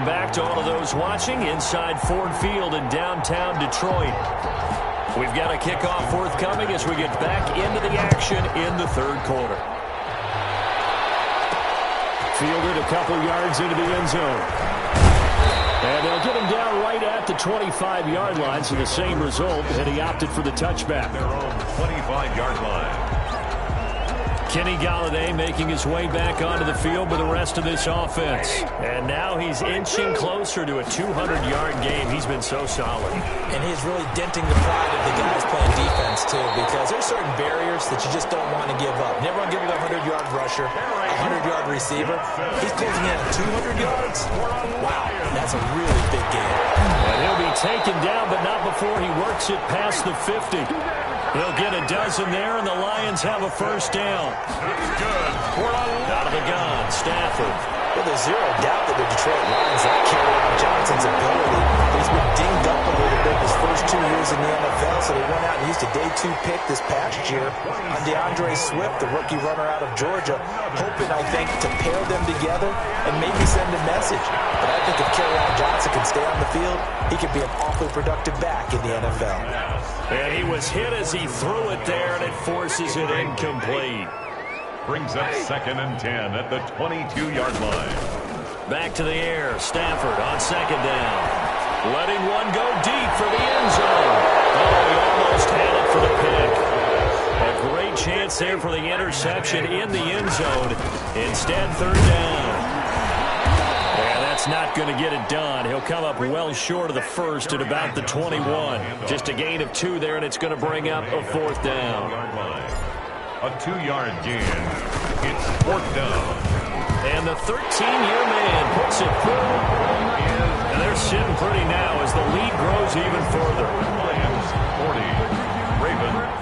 back to all of those watching inside Ford Field in downtown Detroit. We've got a kickoff forthcoming as we get back into the action in the third quarter. Fielded a couple yards into the end zone. And they'll get him down right at the 25-yard line, so the same result, and he opted for the touchback. Their own 25-yard line. Kenny Golladay making his way back onto the field with the rest of this offense. And now he's inching closer to a 200-yard game. He's been so solid. And he's really denting the pride of the guys playing defense, too, because there's certain barriers that you just don't want to give up. Never want to give up a 100-yard rusher, a 100-yard receiver. He's closing in at 200 yards. Wow, that's a really big game. And he'll be taken down, but not before he works it past the 50. He'll get a dozen there, and the Lions have a first down. Good. Out of the gun, Stafford. Well, there's zero doubt that the Detroit Lions like Kerryon Johnson's ability. He's been dinged up a little bit his first 2 years in the NFL, so they went out and used a day 2 pick this past year on DeAndre Swift, the rookie runner out of Georgia, hoping, I think, to pair them together and maybe send a message. But I think if Kerryon Johnson can stay on the field, he could be an awfully productive back in the NFL. And he was hit as he threw it there, and it forces it incomplete. Brings up 2nd and 10 at the 22-yard line. Back to the air. Stafford on 2nd down. Letting one go deep for the end zone. Oh, he almost had it for the pick. A great chance there for the interception in the end zone. Instead, 3rd down. Yeah, that's not going to get it done. He'll come up well short of the first at about the 21. Just a gain of 2 there, and it's going to bring up a 4th down. A 2-yard gain. It's 4th down. And the 13-year man puts it through. And they're sitting pretty now as the lead grows even further. Lions 40. Ravens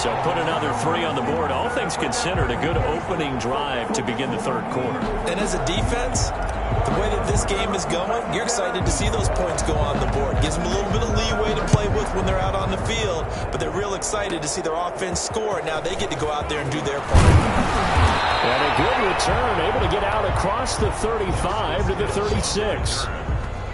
So put another 3 on the board. All things considered, a good opening drive to begin the third quarter. And as a defense, the way that this game is going, you're excited to see those points go on the board. Gives them a little bit of leeway to play with when they're out on the field, but they're real excited to see their offense score. Now they get to go out there and do their part. And a good return, able to get out across the 35 to the 36.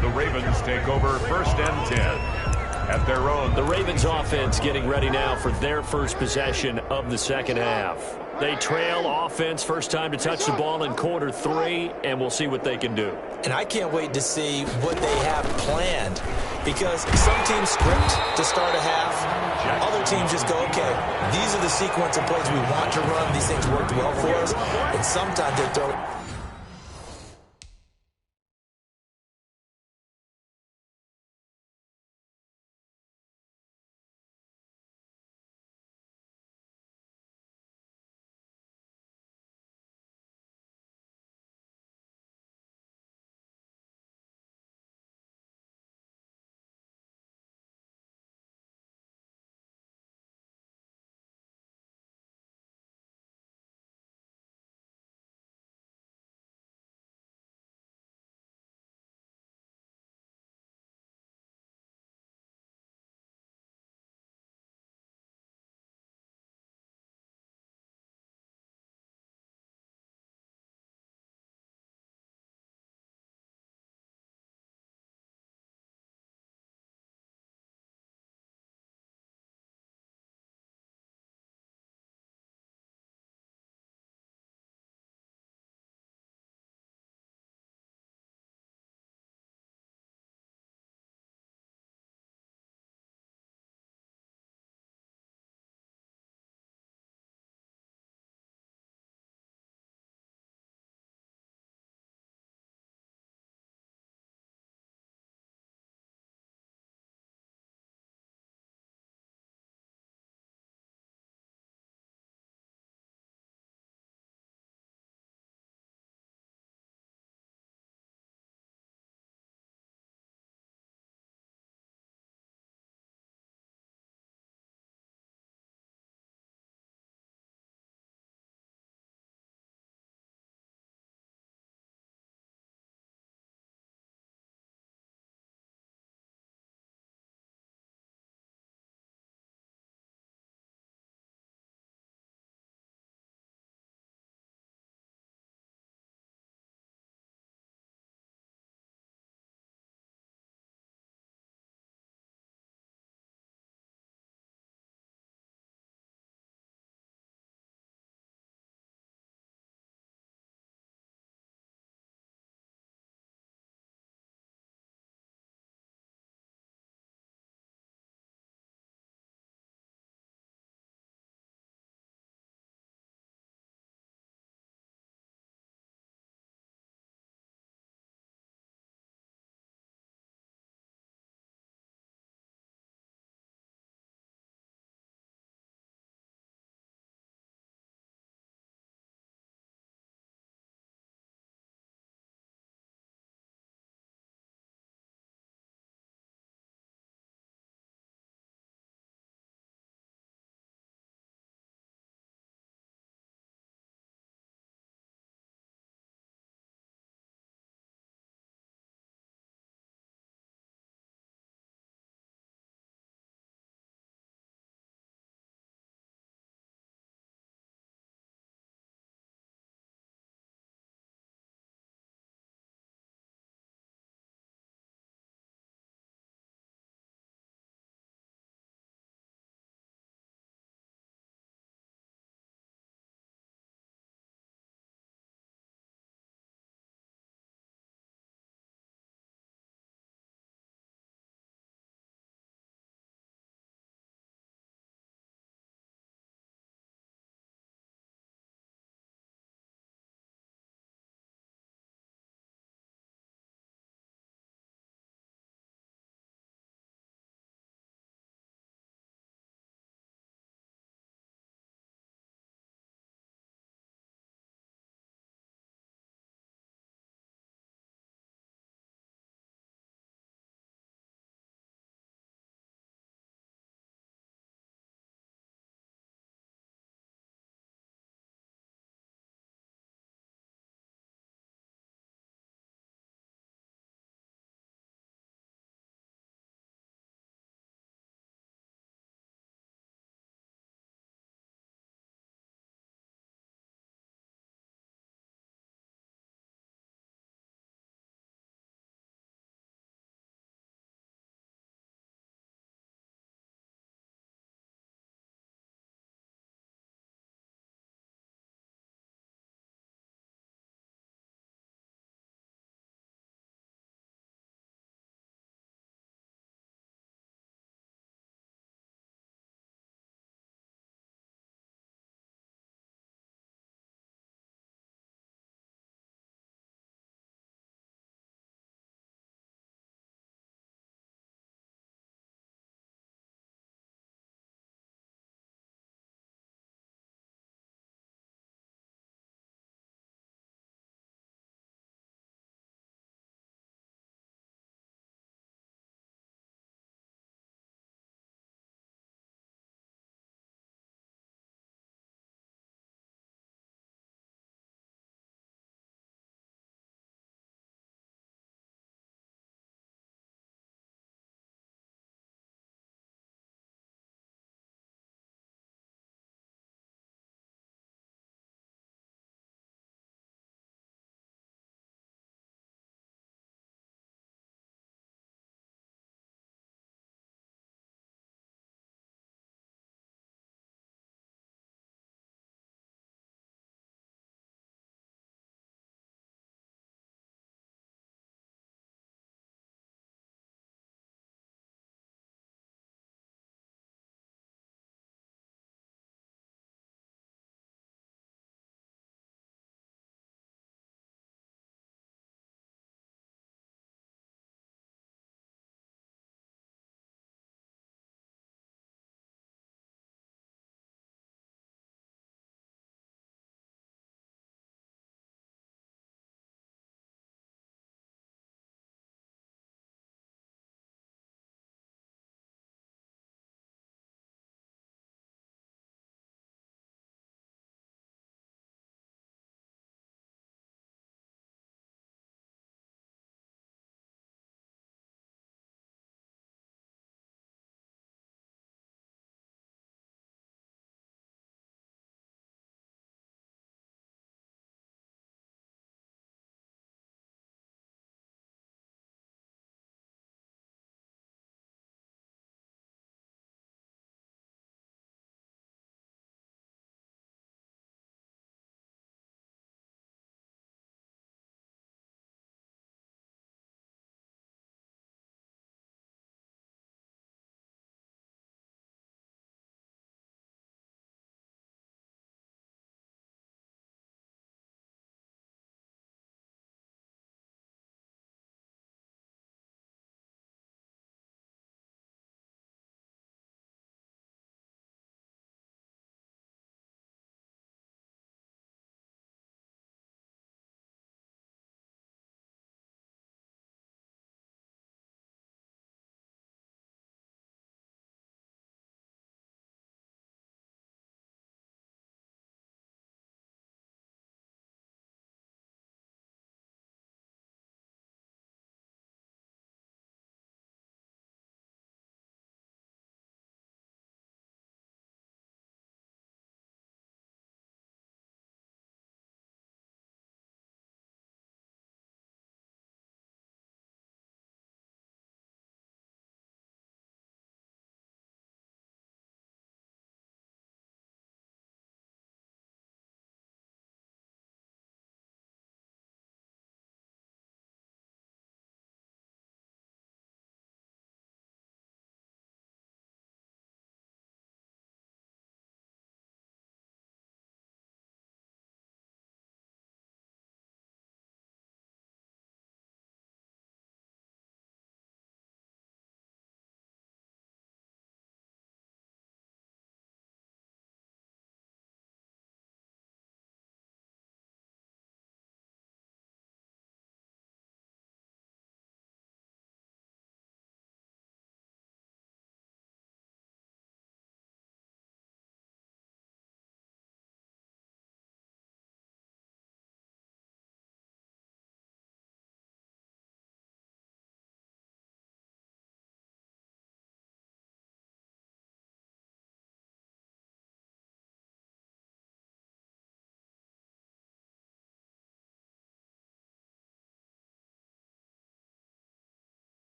The Ravens take over 1st and 10 at their own. The Ravens offense getting ready now for their first possession of the second half. They trail offense, first time to touch the ball in quarter 3, and we'll see what they can do. And I can't wait to see what they have planned, because some teams script to start a half. Other teams just go, okay, these are the sequence of plays we want to run. These things worked well for us. And sometimes they throw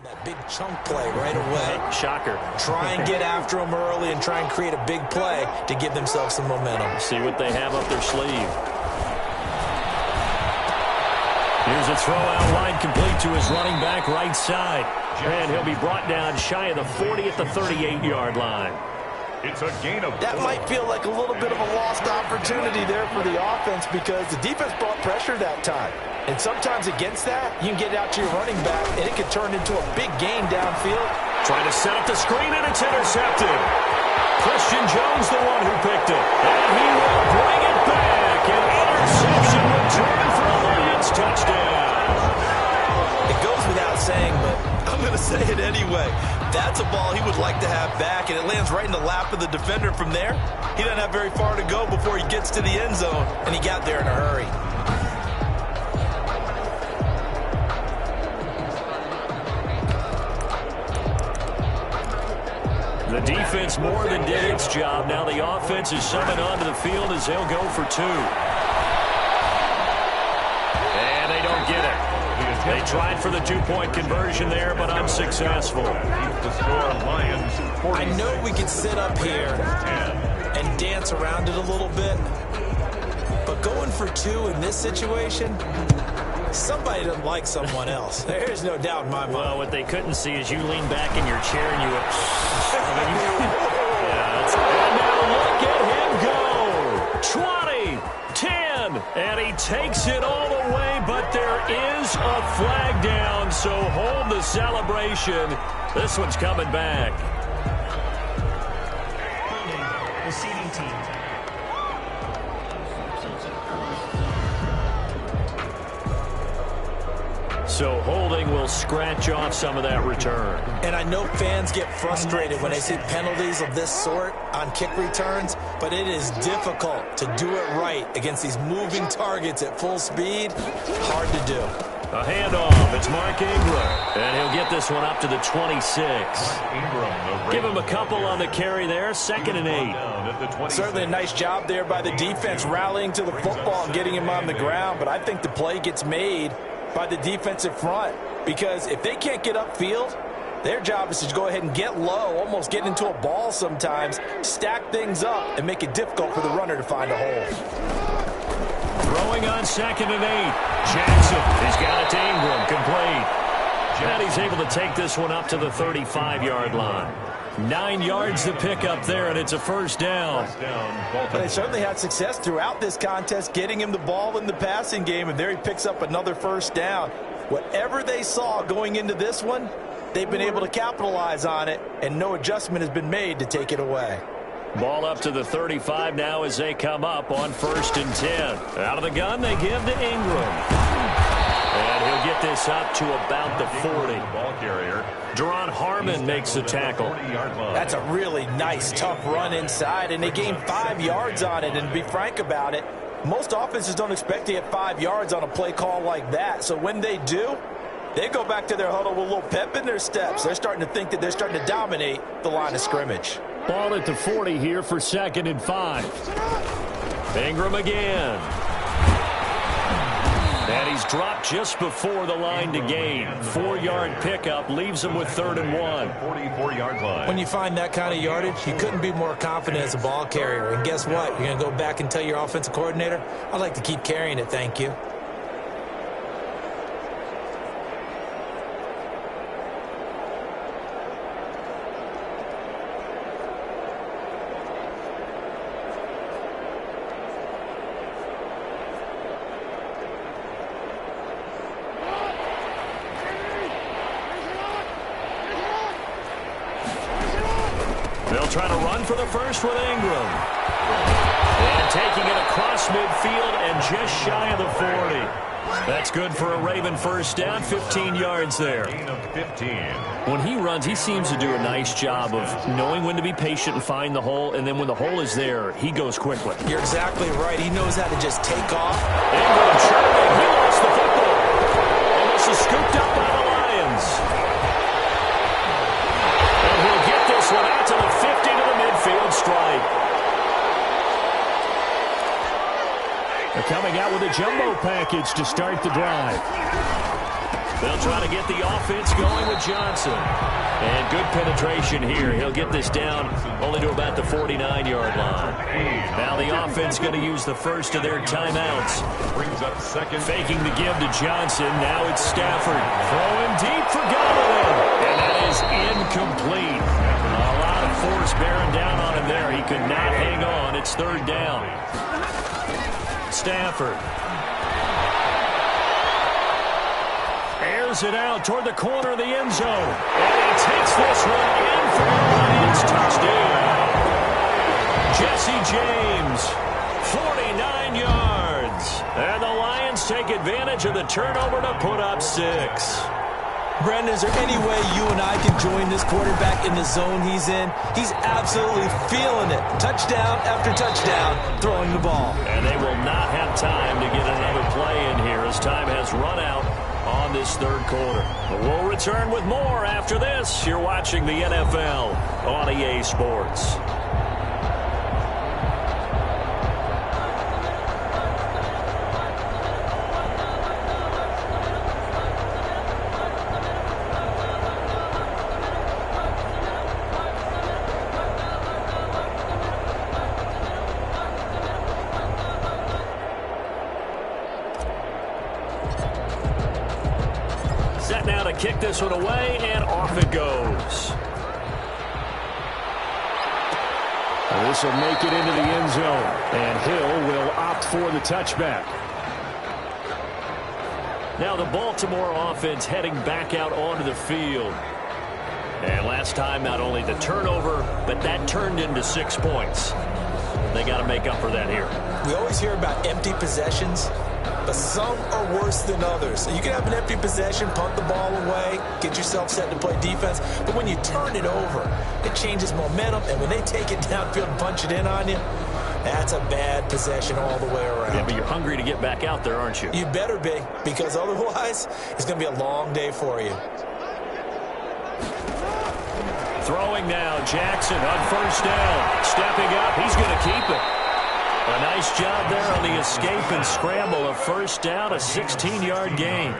That big chunk play right away. Shocker. Try and get after them early and try and create a big play to give themselves some momentum. See what they have up their sleeve. Here's a throw out wide, complete to his running back right side. And he'll be brought down shy of the 40 at the 38-yard line. It's a gain of 4. That might feel like a little bit of a lost opportunity there for the offense because the defense brought pressure that time. And sometimes against that, you can get out to your running back, and it could turn into a big gain downfield. Trying to set up the screen, and it's intercepted. Christian Jones, the one who picked it. And he will bring it back. An interception return for a Lions touchdown. It goes without saying, but I'm going to say it anyway. That's a ball he would like to have back, and it lands right in the lap of the defender from there. He doesn't have very far to go before he gets to the end zone, and he got there in a hurry. The defense more than did its job. Now the offense is summoned onto the field as they'll go for 2. And they don't get it. They tried for the 2-point conversion there, but unsuccessful. The score, Lions 40. I know we could sit up here and dance around it a little bit, but going for 2 in this situation, somebody doesn't like someone else. There's no doubt in my mind. Well, what they couldn't see is you lean back in your chair and you went, and now look at him go. 20, 10, and he takes it all the way, but there is a flag down, so hold the celebration. This one's coming back. Receiving team. So holding will scratch off some of that return. And I know fans get frustrated when they see penalties of this sort on kick returns, but it is difficult to do it right against these moving targets at full speed. Hard to do. A handoff. It's Mark Ingram. And he'll get this one up to the 26. Give him a couple on the carry there. 2nd and 8. Certainly a nice job there by the defense rallying to the football and getting him on the ground, but I think the play gets made by the defensive front, because if they can't get upfield, their job is to go ahead and get low, almost get into a ball sometimes, stack things up, and make it difficult for the runner to find a hole. Throwing on 2nd and 8. Jackson, he's got it to Ingram, complete. And he's able to take this one up to the 35-yard line. 9 yards to pick up there, and it's a first down. They certainly had success throughout this contest, getting him the ball in the passing game, and there he picks up another first down. Whatever they saw going into this one, they've been able to capitalize on it, and no adjustment has been made to take it away. Ball up to the 35 now as they come up on 1st and 10. Out of the gun, they give to Ingram. And he'll get this up to about the 40. Ball carrier. Deron Harmon makes the tackle. That's a really nice, tough run inside, and they gained 5 yards on it. And to be frank about it, most offenses don't expect to get 5 yards on a play call like that. So when they do, they go back to their huddle with a little pep in their steps. They're starting to think that they're starting to dominate the line of scrimmage. Ball at the 40 here for 2nd and 5. Ingram again. And he's dropped just before the line to gain. 4-yard pickup leaves him with 3rd and 1. 44-yard line. When you find that kind of yardage, you couldn't be more confident as a ball carrier. And guess what? You're going to go back and tell your offensive coordinator, I'd like to keep carrying it, thank you. They'll try to run for the first with Ingram. And taking it across midfield and just shy of the 40. That's good for a Raven first down, 15 yards there. Gain of 15. When he runs, he seems to do a nice job of knowing when to be patient and find the hole, and then when the hole is there, he goes quickly. You're exactly right. He knows how to just take off. Ingram charging. He lost the football. And this is scooped up by the Lions. And he'll get this one out to the 50 to the midfield strike. They're coming out with a jumbo package to start the drive. They'll try to get the offense going with Johnson. And good penetration here. He'll get this down only to about the 49-yard line. Now the offense going to use the first of their timeouts. Brings up second. Faking the give to Johnson. Now it's Stafford. Throwing deep for Golladay. And that is incomplete. A lot of force bearing down on him there. He could not hang on. It's third down. Stafford. Airs it out toward the corner of the end zone. And he takes this one in for the Lions. Touchdown. Jesse James, 49 yards. And the Lions take advantage of the turnover to put up 6. Brandon, is there any way you and I can join this quarterback in the zone he's in? He's absolutely feeling it. Touchdown after touchdown, throwing the ball. And they will not have time to get another play in here as time has run out on this third quarter. But we'll return with more after this. You're watching the NFL on EA Sports. Now to kick this one away, and off it goes. This will make it into the end zone, and Hill will opt for the touchback. Now the Baltimore offense heading back out onto the field. And last time, not only the turnover, but that turned into 6 points. They got to make up for that here. We always hear about empty possessions, but some are worse than others. You can have an empty possession, punt the ball away, get yourself set to play defense, but when you turn it over, it changes momentum, and when they take it downfield and punch it in on you, that's a bad possession all the way around. Yeah, but you're hungry to get back out there, aren't you? You better be, because otherwise, it's going to be a long day for you. Throwing now, Jackson on first down. Stepping up, he's going to keep it. A nice job there on the escape and scramble. A first down, a 16-yard gain.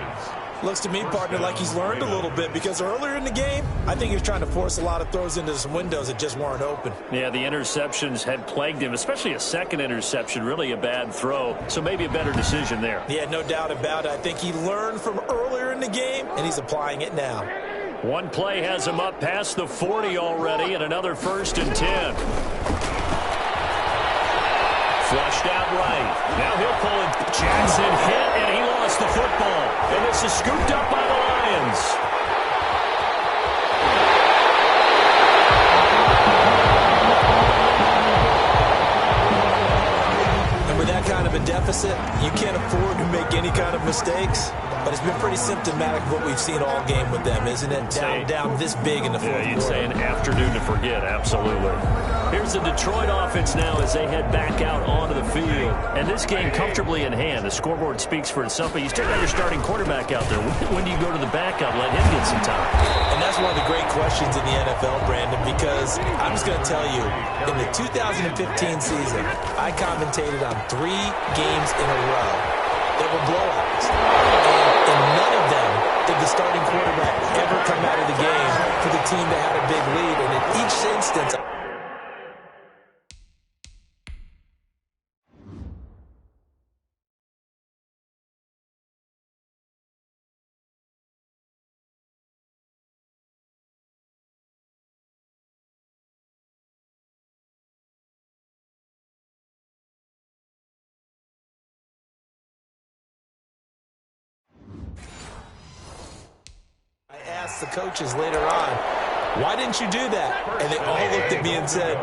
Looks to me, partner, like he's learned a little bit, because earlier in the game, I think he was trying to force a lot of throws into some windows that just weren't open. Yeah, the interceptions had plagued him, especially a second interception, really a bad throw. So maybe a better decision there. Yeah, no doubt about it. I think he learned from earlier in the game, and he's applying it now. One play has him up past the 40 already, and another 1st and 10. Flushed out right. Now he'll pull it. Jackson hit, and he lost the football. And this is scooped up by the Lions. And with that kind of a deficit, you can't afford to make any kind of mistakes. But it's been pretty symptomatic of what we've seen all game with them, isn't it? Down this big in the fourth quarter. You'd say an afternoon to forget, absolutely. Here's the Detroit offense now as they head back out onto the field. And this game comfortably in hand. The scoreboard speaks for itself, but you still got your starting quarterback out there. When do you go to the backup, let him get some time? And that's one of the great questions in the NFL, Brandon, because I'm just going to tell you, in the 2015 season, I commentated on 3 games in a row that were blowouts. And none of them did the starting quarterback ever come out of the game for the team that had a big lead. And in each instance, I asked the coaches later on, why didn't you do that? And they all looked at me and said,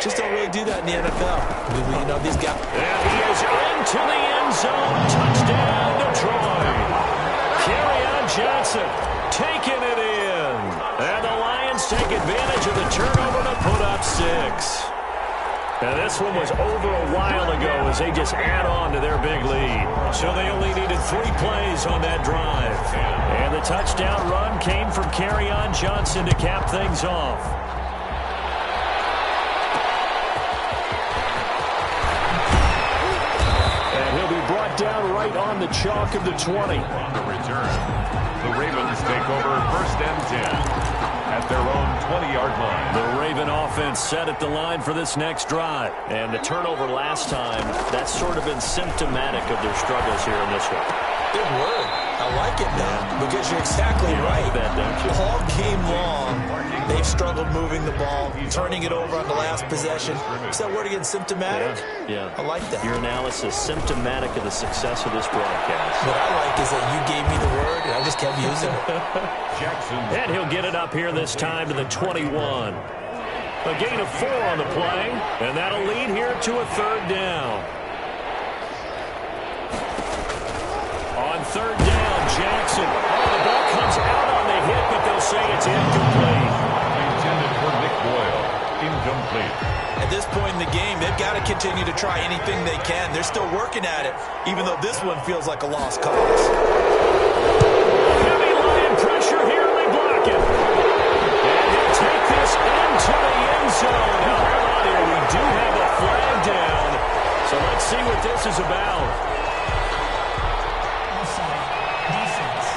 just don't really do that in the NFL. You know, these guys. And he is into the end zone. Touchdown, Detroit. Kerryon Johnson taking it in. And the Lions take advantage of the turnover to put up 6. And this one was over a while ago as they just add on to their big lead. So they only needed 3 plays on that drive. And the touchdown run came from Kerryon Johnson to cap things off. And he'll be brought down right on the chalk of the 20. On the return. The Ravens take over 1st and 10 at their own 20-yard line. The Raven offense set at the line for this next drive. And the turnover last time, that's sort of been symptomatic of their struggles here in this one. Good word. I like it now because you're exactly right. Like that, don't you? All game long, they've struggled moving the ball, turning it over on the last possession. Is that word again, symptomatic? Yeah. I like that. Your analysis, symptomatic of the success of this broadcast. What I like is that you gave me the word, and I just kept using it. Jackson. And he'll get it up here this time to the 21. A gain of 4 on the play, and that'll lead here to a 3rd down. On 3rd down, Jackson. Oh, the ball comes out on the hit, but they'll say it's incomplete. Intended for Nick Boyle. Incomplete. At this point in the game, they've got to continue to try anything they can. They're still working at it, even though this one feels like a lost cause. Heavy Lion pressure here, and they block it. And he'll take this into the end zone. Now, hold on here. We do have a flag down. So let's see what this is about. Offside. Defense.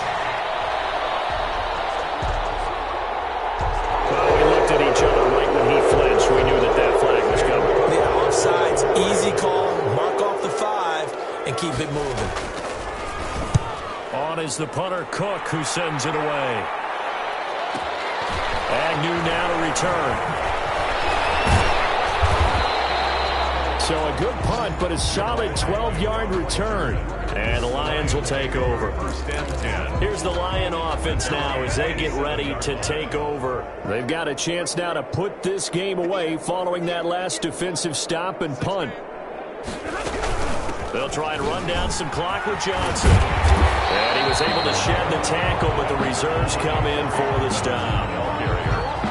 Well, we looked at each other right when he flinched. We knew that that flag was coming. Yeah, offsides, easy call, mark off the 5, and keep it moving. On is the punter, Cook, who sends it away. Agnew now to return. So a good punt, but a solid 12-yard return. And the Lions will take over. 1st and 10. Here's the Lion offense now as they get ready to take over. They've got a chance now to put this game away following that last defensive stop and punt. They'll try and run down some clock with Johnson. And he was able to shed the tackle, but the reserves come in for the stop.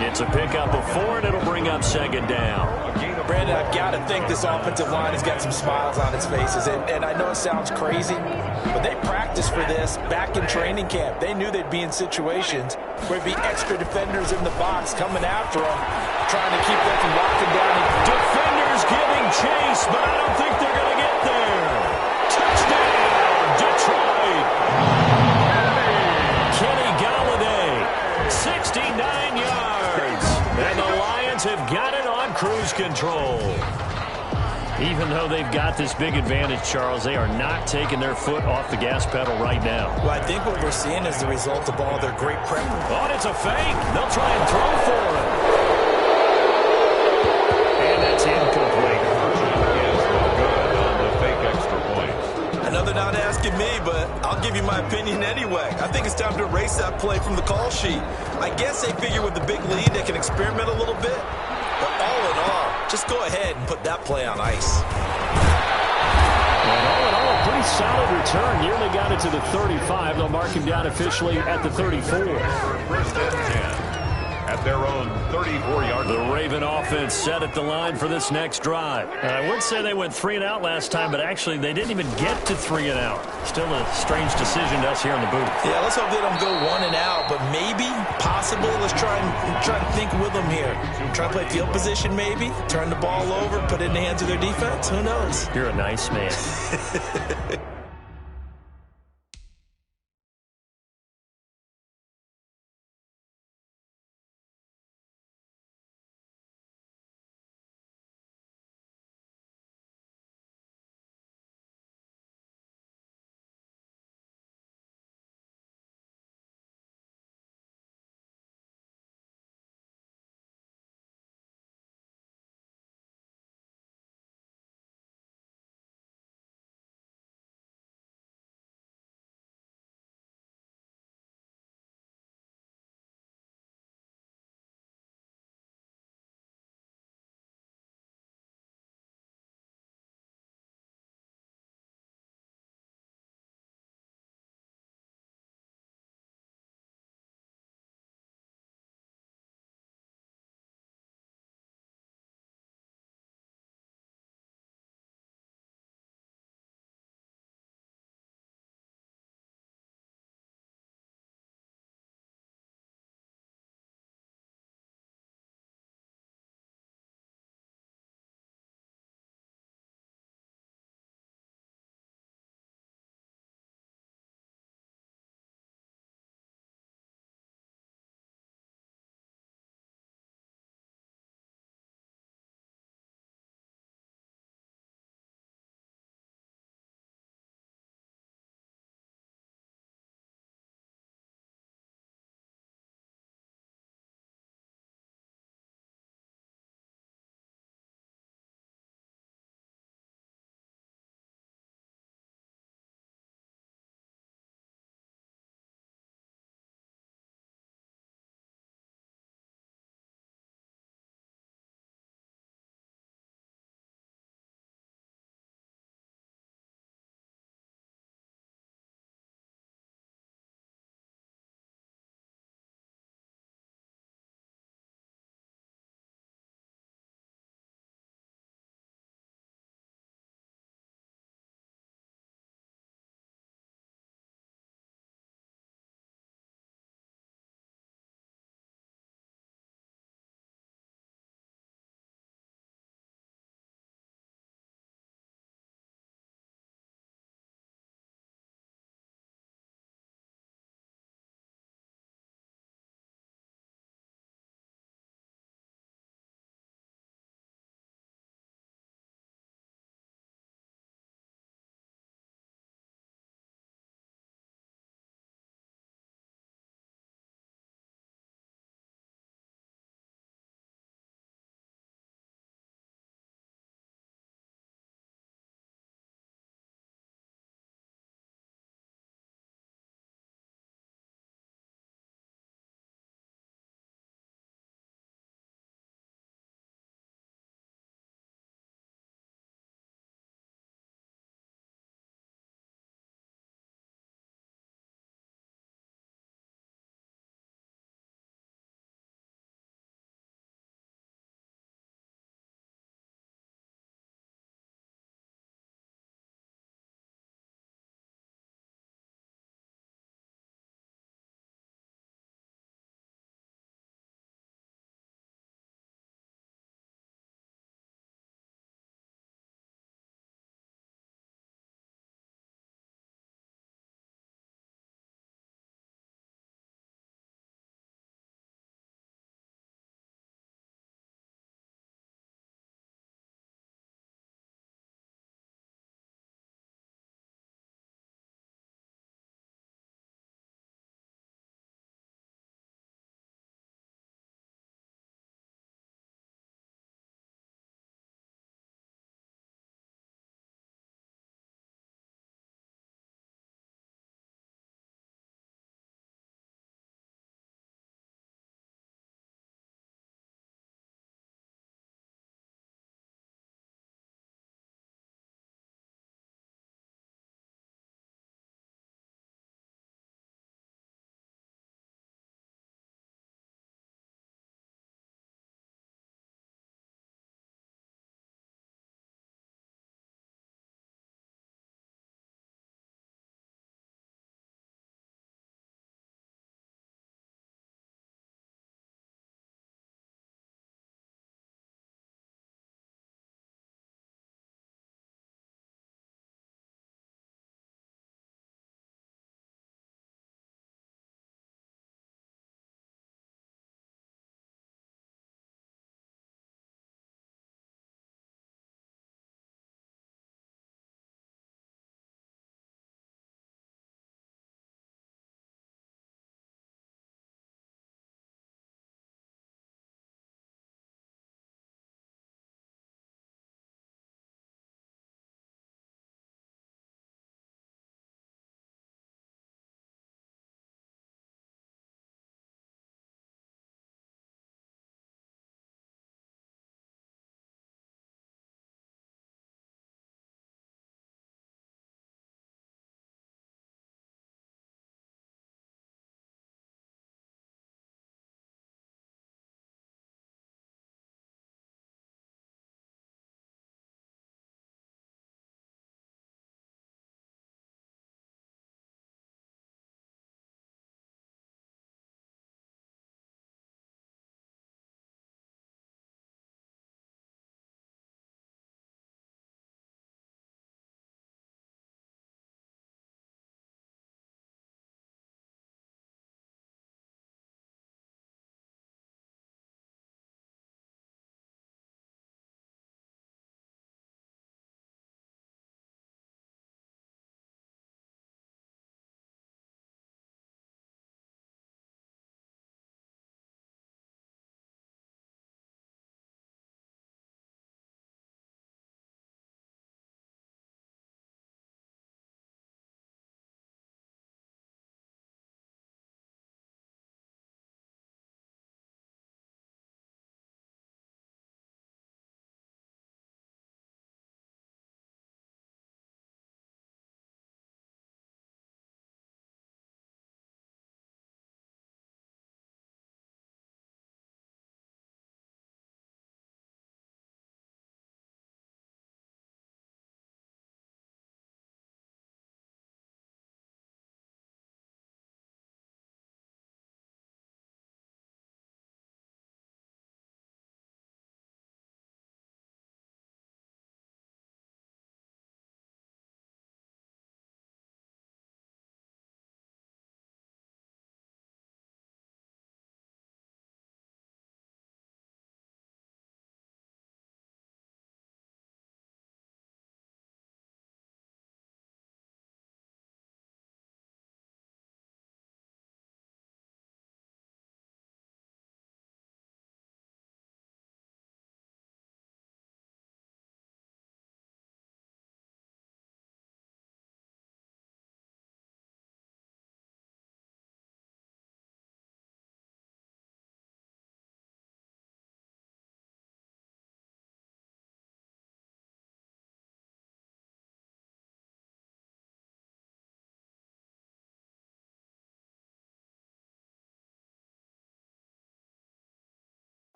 It's a pickup of 4, and it'll bring up 2nd down. Brandon, I've got to think this offensive line has got some smiles on its faces. And I know it sounds crazy, but they practiced for this back in training camp. They knew they'd be in situations where there'd be extra defenders in the box coming after them, trying to keep them from locking down. Defenders giving chase, but I don't think they're going to get there. Touchdown, Detroit. Kenny Galladay, 69 yards. And the Lions have got it on cruise control. Even though they've got this big advantage, Charles, they are not taking their foot off the gas pedal right now. Well, I think what we're seeing is the result of all their great prep. Oh, it's a fake. They'll try and throw for it. And that's incomplete. Is no good on the fake extra point. Another not asking me, but I'll give you my opinion anyway. I think it's time to erase that play from the call sheet. I guess they figure with the big lead they can experiment a little bit. But all in all, just go ahead and put that play on ice. And all in all, a pretty solid return. Nearly got it to the 35. They'll mark him down officially at the 34. 1st and 10 at their own 34-yard line. The Raven offense set at the line for this next drive. And I would say they went 3 and out last time, but actually they didn't even get to 3 and out. Still a strange decision to us here in the booth. Yeah, let's hope they don't go 1 and out, but maybe, possibly, let's try and think with them here. Try to play field position maybe, turn the ball over, put it in the hands of their defense. Who knows? You're a nice man.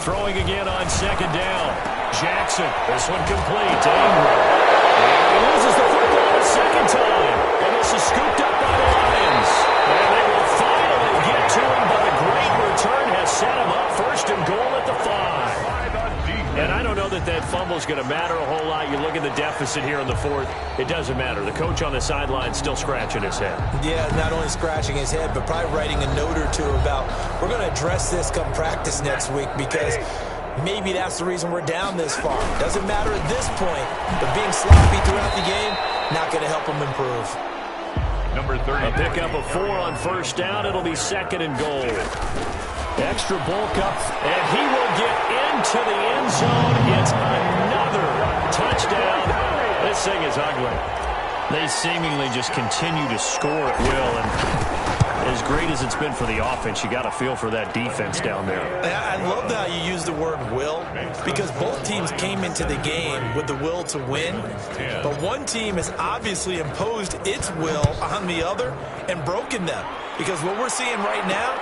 Throwing again on second down. Jackson, this one complete to Ingram. And he loses the football a second time. And this is scooped up by the Lions. And they will finally get to him, but a great return has set him up first and goal at the 5. And I don't know that that fumble is going to matter a whole lot. You look at the deficit here in the 4th. It doesn't matter. The coach on the sideline still scratching his head. Yeah, not only scratching his head, but probably writing a note or two about, we're going to address this come practice next week, because maybe that's the reason we're down this far. Doesn't matter at this point, but being sloppy throughout the game, not going to help him improve. Number 30. A pickup of 4 on first down. It'll be second and goal. Extra bulk up, and he will get into the end zone. It's another touchdown. This thing is ugly. They seemingly just continue to score at will, and as great as it's been for the offense, you got to feel for that defense down there. I love how you use the word will, because both teams came into the game with the will to win, but one team has obviously imposed its will on the other and broken them, because what we're seeing right now,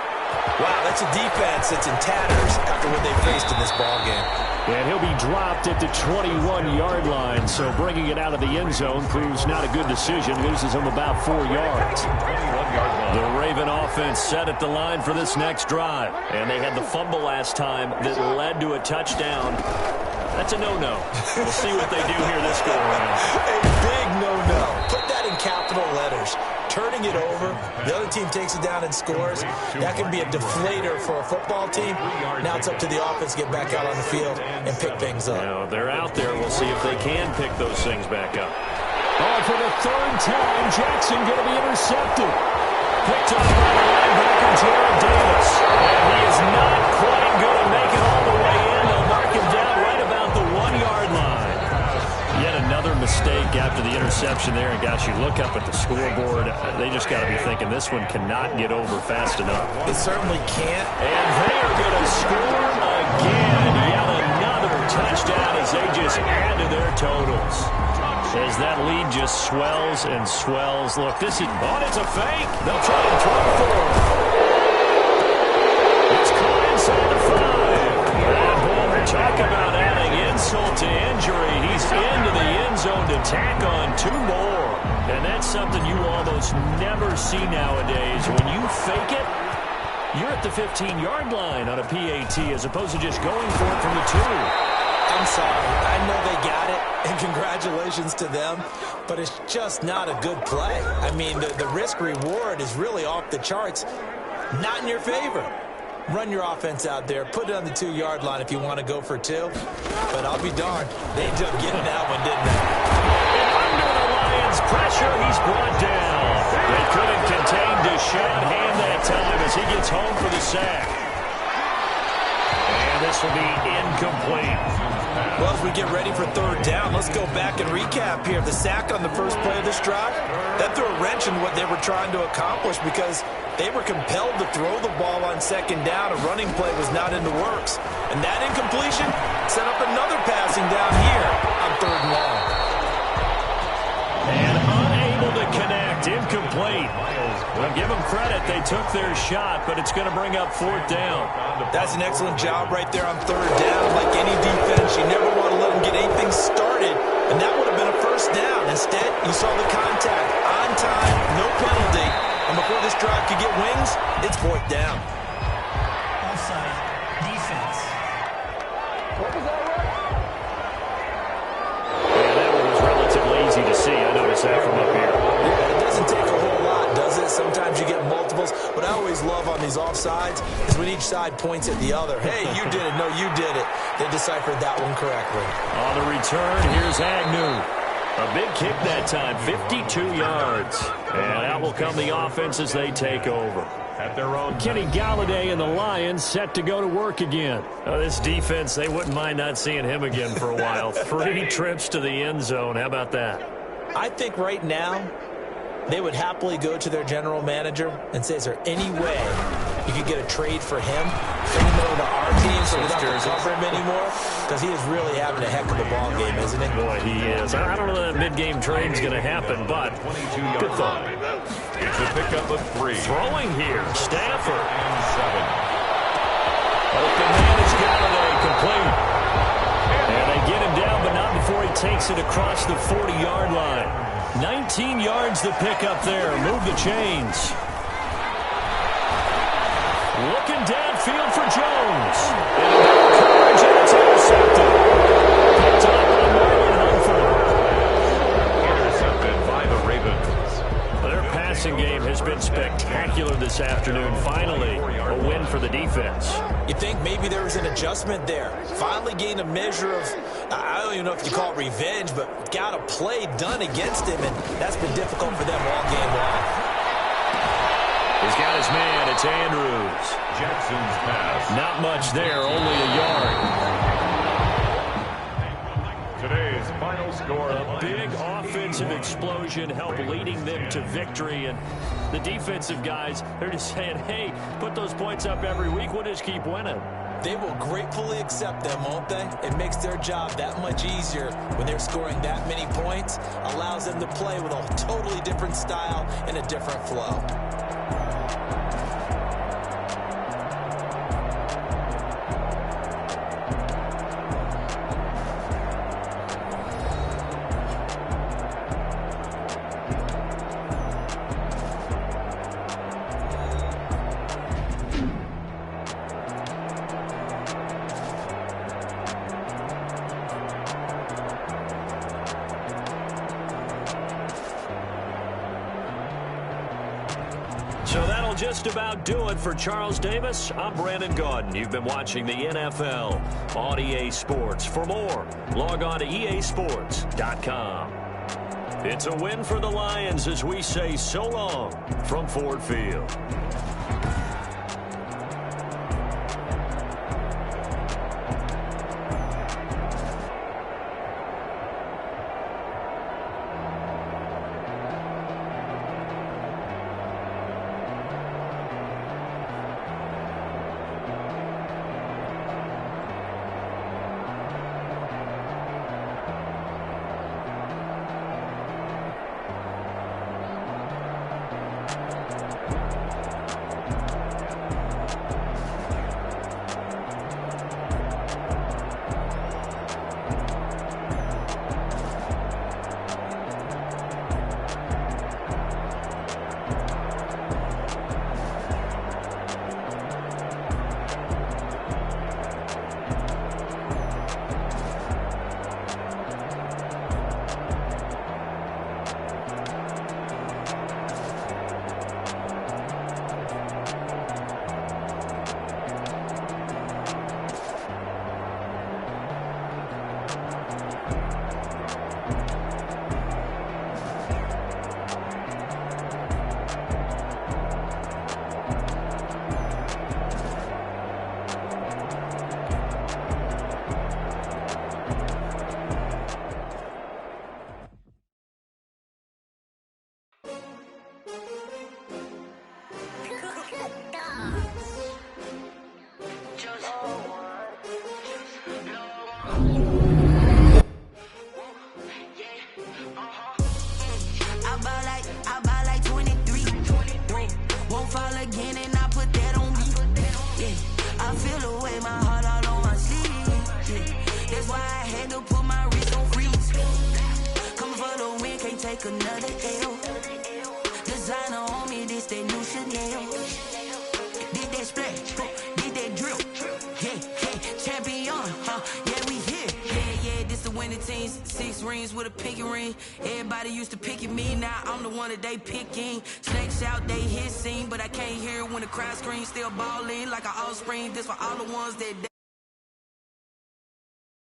wow, that's a defense that's in tatters after what they faced in this ballgame. And he'll be dropped at the 21-yard line, so bringing it out of the end zone proves not a good decision. Loses him about 4 yards. The Raven offense set at the line for this next drive, and they had the fumble last time that led to a touchdown. That's a no-no. We'll see what they do here this go-around. A big no-no. Put that in capital letters. Turning it over, the other team takes it down and scores. That can be a deflator for a football team. Now it's up to the offense to get back out on the field and pick things up. Now, they're out there. We'll see if they can pick those things back up. Oh, for the 3rd time, Jackson going to be intercepted. Picked up by the linebacker, Jared Davis. And he is not quite going to make it all the way in. They'll mark him down right about the 1-yard line. Yet another mistake after the interception there. And, gosh, you look up at the scoreboard. They just got to be thinking this one cannot get over fast enough. It certainly can't. And they are going to score again. Yet another touchdown as they just add to their totals. As that lead just swells and swells. Look, this is, it's a fake. They'll try and throw for him. It's caught inside the 5. And boy, talk about adding insult to injury. He's into the end zone to tack on 2 more. And that's something you almost never see nowadays. When you fake it, you're at the 15-yard line on a PAT as opposed to just going for it from the 2. I'm sorry. I know they got it, and congratulations to them, but it's just not a good play. I mean, the risk-reward is really off the charts. Not in your favor. Run your offense out there. Put it on the 2-yard line if you want to go for 2. But I'll be darned. They ended up getting that one, didn't they? And under the Lions' pressure, he's brought down. They couldn't contain Deshaun Hand that time as he gets home for the sack. And this will be incomplete. Well, as we get ready for 3rd down, let's go back and recap here. The sack on the first play of this drive, that threw a wrench in what they were trying to accomplish because they were compelled to throw the ball on 2nd down. A running play was not in the works. And that incompletion set up another passing down here on 3rd and long. And unable to connect, incomplete. Well, give them credit. They took their shot, but it's going to bring up 4th down. That's an excellent job right there on 3rd down. Like any defense, you never want to let them get anything started, and that would have been a 1st down. Instead, you saw the contact on time, no penalty, and before this drive could get wings, it's 4th down. Offside. Defense. Yeah, that one was relatively easy to see. I noticed that from up here. Yeah, it doesn't take a whole lot, does it? Sometimes you get multiples. What I always love on these offsides is when each side points at the other. Hey, you did it. No, you did it. They deciphered that one correctly. On the return, here's Agnew. A big kick that time, 52 yards. And out will come the offense as they take over. At their own Kenny Galladay and the Lions set to go to work again. Oh, this defense, they wouldn't mind not seeing him again for a while. 3 trips to the end zone. How about that? I think right now they would happily go to their general manager and say, is there any way you could get a trade for him? Send him over to our team so we don't have to cover him anymore? Because he is really having a heck of a ball game, isn't he? Boy, he is. I don't know that mid-game trade's going to happen, but good thought. It's a pickup of 3. Throwing here, Stafford. And 7. Open man is Galladay, complete. And they get him down, but not before he takes it across the 40-yard line. 19 yards to pick up there. Move the chains. Looking downfield for Jones. Coverage, and it's intercepted. Picked up by Marlon Humphrey. Intercepted by the Ravens. Their passing game has been spectacular this afternoon. Finally, a win for the defense. You think maybe there was an adjustment there. Finally gained a measure of, I don't even know if you call it revenge, but got a play done against him, and that's been difficult for them all game long. He's got his man. It's Andrews. Jackson's pass. Not much there, only a yard. Today's final score. A big offensive explosion helped leading them to victory. And the defensive guys, they're just saying, hey, put those points up every week. We'll just keep winning. They will gratefully accept them, won't they? It makes their job that much easier when they're scoring that many points. Allows them to play with a totally different style and a different flow. So that'll just about do it for Charles Davis. I'm Brandon Gaudin. You've been watching the NFL on EA Sports. For more, log on to easports.com. It's a win for the Lions as we say so long from Ford Field. Another L. Designer on me, this that new Chanel. Did that splash, did that drill. Yeah, champion, yeah, we here. Yeah, this the winning teams. 6 rings with a pinky ring. Everybody used to picking me, now I'm the one that they picking. Snakes out, they hissing, but I can't hear when the crowd screams. Still balling like an offspring. This for all the ones that